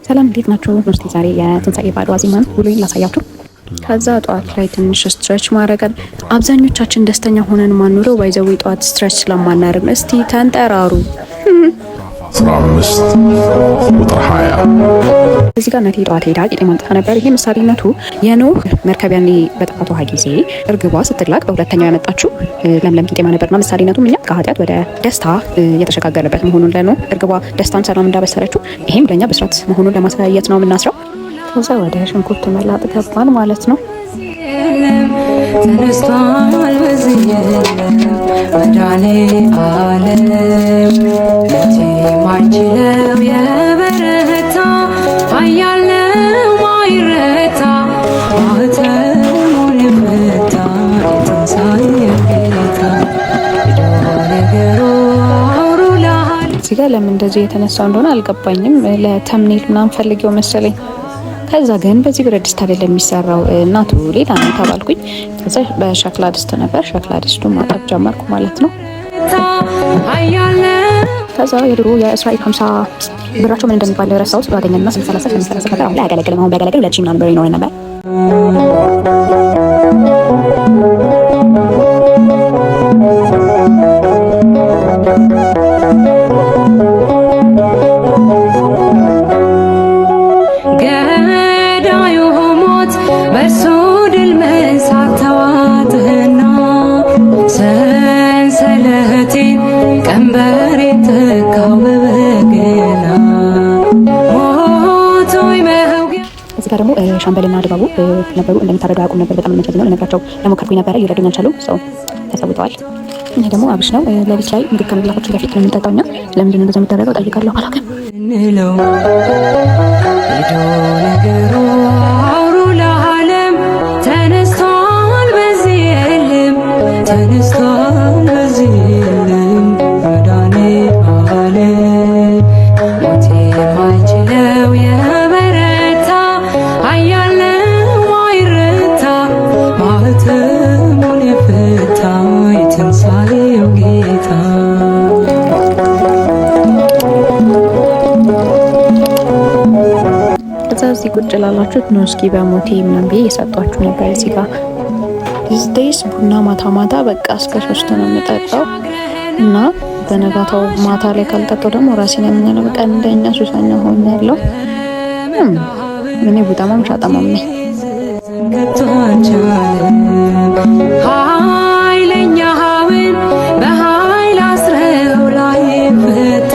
ሰላም እንዴት ናችሁ? እስቲ ዛሬ የትንሳኤ በዓል ዋዜማን ውሎዬን ላሳያችሁ። ከዛ ጠዋት ላይ ትንሽ ስትሬች ማድረግ አብዛኞቻችን ደስተኛ ሆነን ማንኖረው ባይዘው ጠዋት ስትሬች ስለማናደርግ እስቲ ተንጠራሩ። 15 ቁጥር 20 እዚህ ጋር እናቴ ጠዋት ሄዳ ቂጤ ማምጣት ነበር። ይሄ ምሳሌነቱ የኖህ መርከብ ያኔ በጥፋት ውሃ ጊዜ እርግቧ ስትላቅ በሁለተኛው ያመጣችው ለምለም ቂጤማ ነበርና ምሳሌነቱም እኛ ከኃጢአት ወደ ደስታ የተሸጋገረበት መሆኑን ለኖህ እርግቧ ደስታን ሰላም እንዳበሰረችው ይሄም ለኛ በስራት መሆኑን ለማሳየት ነው የምናስረው። ከዛ ወደ ሽንኩርት መላጥ ገባን ማለት ነው። ተነስቷል በዚህ መዳኔ ዓለም ለቴ ማንችለው የበረታ አያለው ማይረታ ማተሙን የፈታ የትንሣኤ ጌታ ነገሩ አውሩላል። እዚህ ጋር ለምን እንደዚህ የተነሳው እንደሆነ አልገባኝም። ለተምኔል ምናምን ፈልጌው መሰለኝ። ከዛ ግን በዚህ ብረት ድስት አይደለም የሚሰራው እናቱ ሌላ ነው ተባልኩኝ። ከዛ በሸክላ ድስት ነበር። ሸክላ ድስቱን ማጠብ ጀመርኩ ማለት ነው። ከዛ የድሮ የእስራኤል 50 ብራቸው ምን እንደሚባል ረሳሁት። ባገኘና 30 ከዛ አሁን ላይ አገለግል ነው በገለግል ለጂ ምናምን ብር ይኖር ነበር። ሰንሰለቴን ቀንበሬን ተካው በበገና ሞቶይ መውጊያ። እዚህ ጋር ደግሞ ሻምበልና ድባቡ ነበሩ። እንደምታረዱ ያውቁ ነበር። በጣም መቸዝ ነው ለነግራቸው ለሞከርኩኝ ነበረ። ይረዱኝ አልቻሉም። ሰው ተሰውተዋል። ይሄ ደግሞ አብሽ ነው። ለሊት ላይ ምግብ ከመብላታችን በፊት ነው የምንጠጣው እኛ። ለምንድን ነው እንደዛ የሚደረገው ጠይቃለሁ። አላውቅም እንለው ሄዶ ነገሩ አውሩ ለዓለም ተነስቷል በዚህ የለም ተነስቷል በዚህ የለም መዳኔ ዓለም ሞት የማይችለው የበረታ አያለው ማይረታ ማኅተሙን የፈታ የትንሣኤው ጌታ። እዚህ ቁጭ ላላችሁት ነው እስኪ በሞቴ ምናምን ብዬ የሰጧችሁ ነበር። እዚህ ጋር ዲስ ቡና ማታ ማታ በቃ እስከ 3 ነው የምጠጣው እና በነጋታው ማታ ላይ ካልጠጣው ደግሞ ራሴን ያመኛል። በቃ እንደኛ ሱሰኛ ሆኜ ያለው እኔ ቡጣማም ሻጣማም ነኝ። ኃይለኛ ሀውን በኃይል አስረው ላይ ፈታ።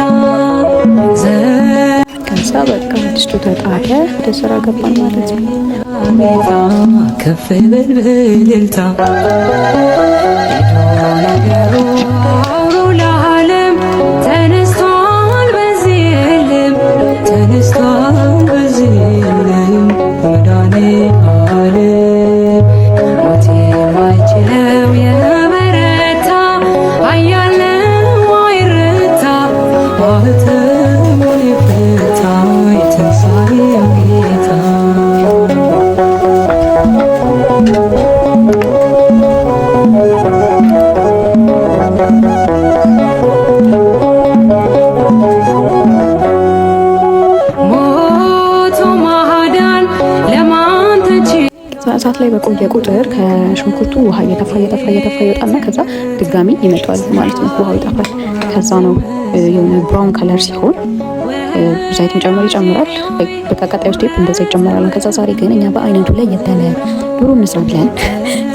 ከዛ በቃ ድስቱ ተጣደ፣ ወደ ስራ ገባን ማለት ነው። ከፍ በል በእልልታ ነገሩ አውሩ ለዓለም ተነስቷል በዚህ የለም ተነስቷል በዚህ የለም መዳኔ ዓለም ሞት የማይችለው የበረታ አያለው ማይረታ ማኅተሙን የፈታ የትንሣኤው ጌታ። እሳት ላይ በቆየ ቁጥር ከሽንኩርቱ ውሃ እየተፋ ይወጣና ከዛ ድጋሚ ይመጣል ማለት ነው። ውሃው ይጠፋል። ከዛ ነው የሆነ ብራውን ከለር ሲሆን ዘይት ይጨምራል። በቃ ቀጣዩ ስቴፕ እንደዛ ይጨምራል። ከዛ ዛሬ ግን እኛ በአይነቱ ላይ የተለ ዶሮ እንስራ ብለን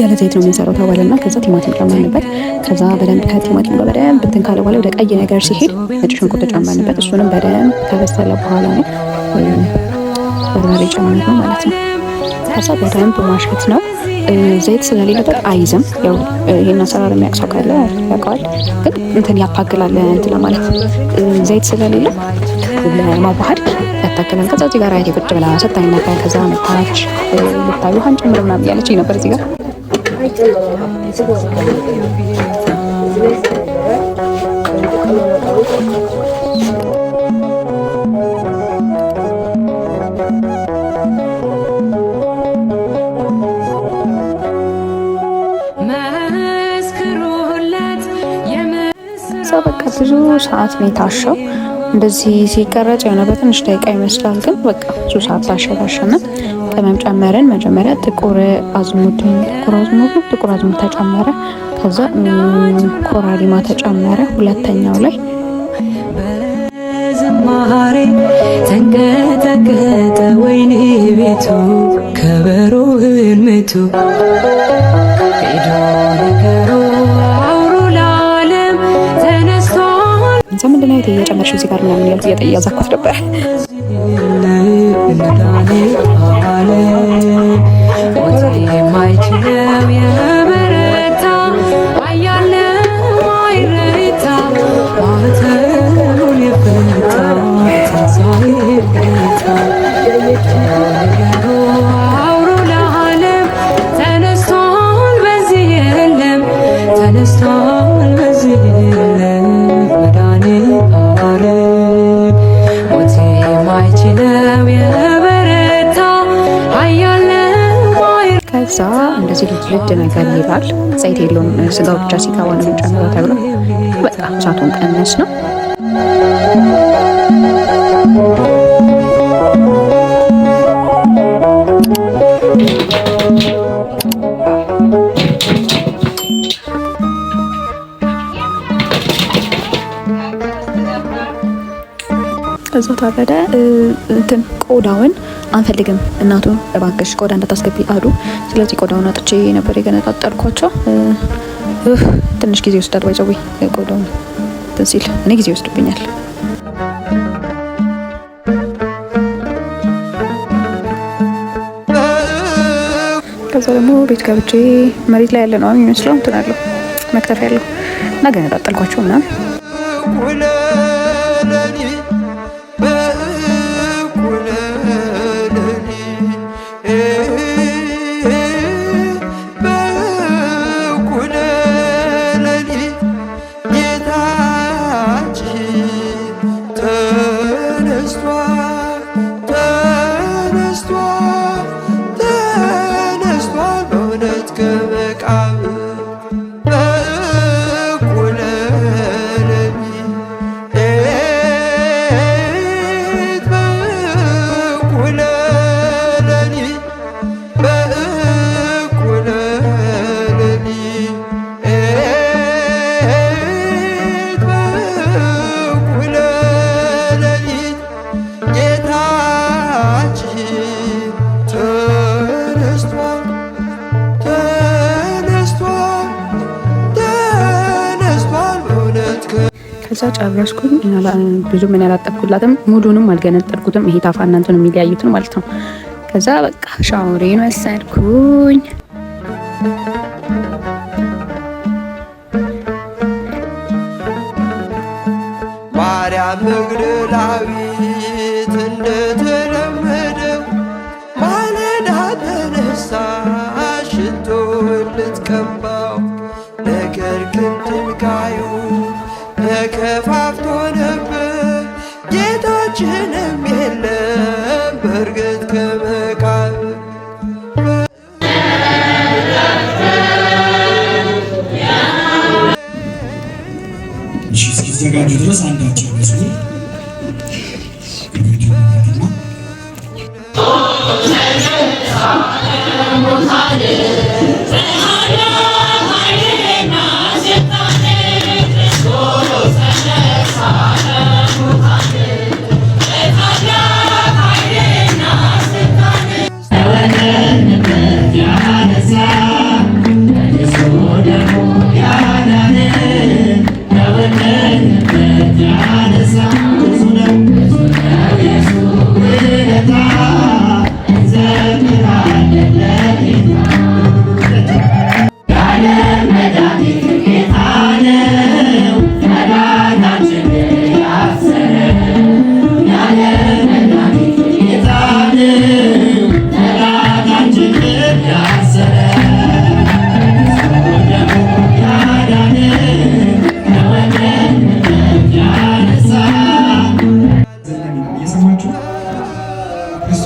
ያለ ዘይት ነው የምንሰራው ተባለና ከዛ ቲማቲም ጨመርንበት። ከዛ በደንብ ከቲማቲም ጋር በደንብ እንትን ካለ በኋላ ወደ ቀይ ነገር ሲሄድ ነጭ ሽንኩርት ጨመርንበት። እሱንም በደንብ ከበሰለ በኋላ ነው በርበሬ ጨመርነው ማለት ነው። ከዛ በደንብ ማሸት ነው። ዘይት ስለሌለበት አይዝም። ያው ይሄን አሰራር የሚያውቅ ሰው ካለ ያውቀዋል። ግን እንትን ያታግላል እንትን ለማለት ዘይት ስለሌለ ለማዋሃድ ያታግላል። ከዛ እዚህ ጋር አይቴ ቁጭ ብላ ሰጣኝ ነበር። ከዛ መታች ልታዩ ውሃን ጨምር ምናምን እያለችኝ ነበር እዚህ ጋር ብዙ ሰዓት ነው የታሸው። እንደዚህ ሲቀረጽ የሆነ በትንሽ ደቂቃ ይመስላል፣ ግን በቃ ብዙ ሰዓት ታሸና ቅመም ጨመርን። መጀመሪያ ጥቁር አዝሙድ ተጨመረ። ከዛ ኮራሪማ ተጨመረ። ሁለተኛው ላይ ዝማሬ ተንቀጠቀጠ ወይኔ ቤቱ ከበሮ ህልምቱ ሄዶ ነገሩ አውሩ ለዓለም ተነስቷል። ምንድነው እየጨመርሽው እዚህ ጋር ምናምን ያልኩ እያዛኳት ነበር። የማይችለው የበረታ አያለው አይረታ ማተሙን የፈታ ትንሣኤ ጌታ ነገሩ አውሩ ለዓለም ተነስቷል በዚህ የለም ተነስቷል በዚህ የለም መድኃኔዓለም ሞት የማይችለው የበረታ ከዛ እንደዚህ ልድ ነገር ይላል። ዘይት የለውም ስጋው ብቻ ሲገባ ነው የምንጨምረው ተብሎ በቃ እሳቱን ቀነስ ነው። ከዛ ታረደ እንትን ቆዳውን አንፈልግም እናቱ እባክሽ ቆዳ እንዳታስገቢ አሉ። ስለዚህ ቆዳውን አጥቼ ነበር የገነጣጠልኳቸው። ትንሽ ጊዜ ይወስዳል ባይዘው ቆዳውን እንትን ሲል እኔ ጊዜ ይወስድብኛል። ከዛ ደግሞ ቤት ገብቼ መሬት ላይ ያለ ነው የሚመስለው እንትን አለው መክተፍ ያለው እና ገነጣጠልኳቸው ምናምን ከዛ ጨረስኩኝ። ብዙ ምን ያላጠብኩላትም ሙሉንም አልገነጠልኩትም። ይሄ ታፋ እናንተን የሚለያዩትን ማለት ነው። ከዛ በቃ ሻወሬን ወሰድኩኝ። ማርያም መግደላዊት እንደተለመደው ማለዳ ተነሳ ሽቶ ልትቀባው፣ ነገር ግን ድንጋዩ ተከፋፍቶ ነበር። ጌታችንም የለም በእርግጥ ከመቃብር። እስኪዘጋጁ ድረስ አንዳቸው መዝሙር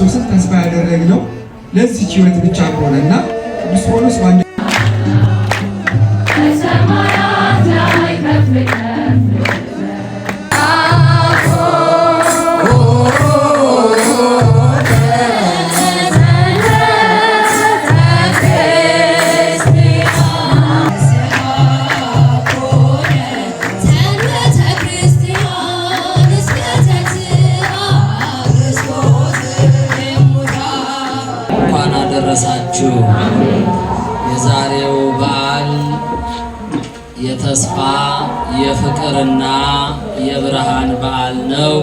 ክርስቶስን ተስፋ ያደረግነው ለዚህች ሕይወት ብቻ ከሆነና ቅዱስ ጳውሎስ ባንድ ሰማያት ላይ ከፍ ከፍ አደረሳችሁ። የዛሬው በዓል የተስፋ የፍቅርና የብርሃን በዓል ነው።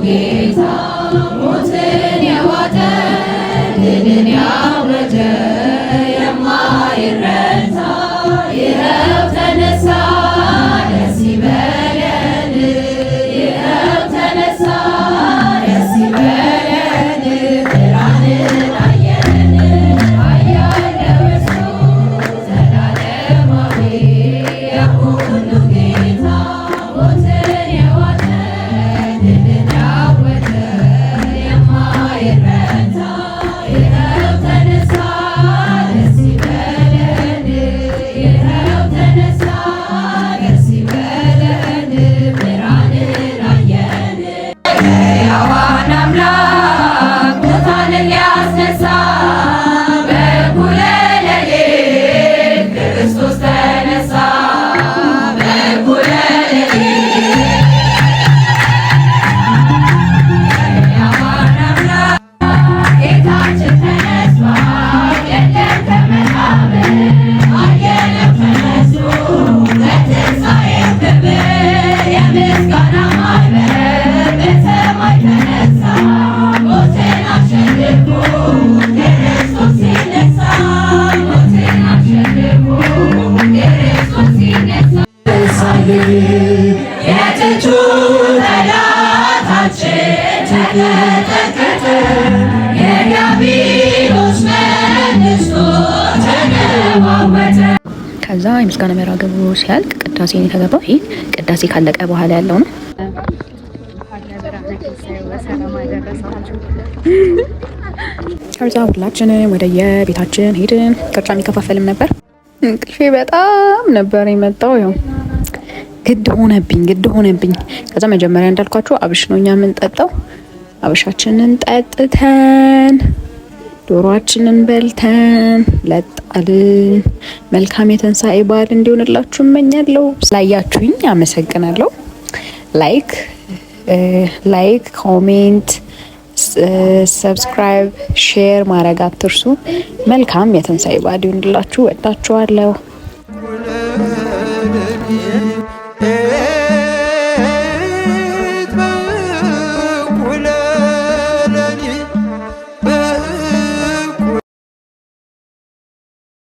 ጌታ ሞትን የዋጠ ድልን ያወጀ የማይረታ ይኸው ተነሳ ደስ ይበለን፣ ይኸው ተነሳ ደስ ይበለን። ብርሃንን አየን ኃያል እርሱ ዘላለማዊ የሁሉ ጌታ ሞትን የዋጠ ድልን ያወጀ የማይረታ ይኸው ተነሳ ደስ ይበለን፣ ይኸው ተነሳ ደስ ይበለን። ብርሃንን አየን ሕያዋን አምላክ ሙታንን ሊያስነሳ በእኩለ ሌሊት ክርስቶስ ተነሳ በእኩለ ሌሊት ሕያዋን አምላክ ጌታችን ተነስቷል የለም ከመቃብር አየነው ተነስቶ በትንሣኤው ክብር የምስጋና ማኅበር በሰማይ ተነሳ ሞትን አሸንፎ ክርስቶስ ሲነሳ ሞትን አሸንፎ ክርስቶስ ሲነሳ የጥንቱ ጠላታችን ተቀጠቀጠ የዲያብሎስ መንግሥቱ ተነዋወጠ። ከዛ የምስጋና መርሃ ግብሩ ሲያልቅ ቅዳሴ ነው የተገባው። ይህ ቅዳሴ ካለቀ በኋላ ያለው ነው። ከዛ ሁላችንም ወደ የቤታችን ሄድን። ቅርጫ የሚከፋፈልም ነበር። እንቅልፌ በጣም ነበር የመጣው። ያው ግድ ሆነብኝ። ከዛ መጀመሪያ እንዳልኳችሁ አብሽ ነው እኛ የምንጠጣው። አብሻችንን ጠጥተን ዶሮአችንን በልተን ለጣልን። መልካም የትንሣኤ በዓል እንዲሆንላችሁ እመኛለሁ። ስላያችሁኝ አመሰግናለሁ። ላይክ፣ ኮሜንት፣ ሰብስክራይብ፣ ሼር ማድረግ አትርሱ። መልካም የትንሣኤ በዓል ይሁንላችሁ። ወዳችኋለሁ።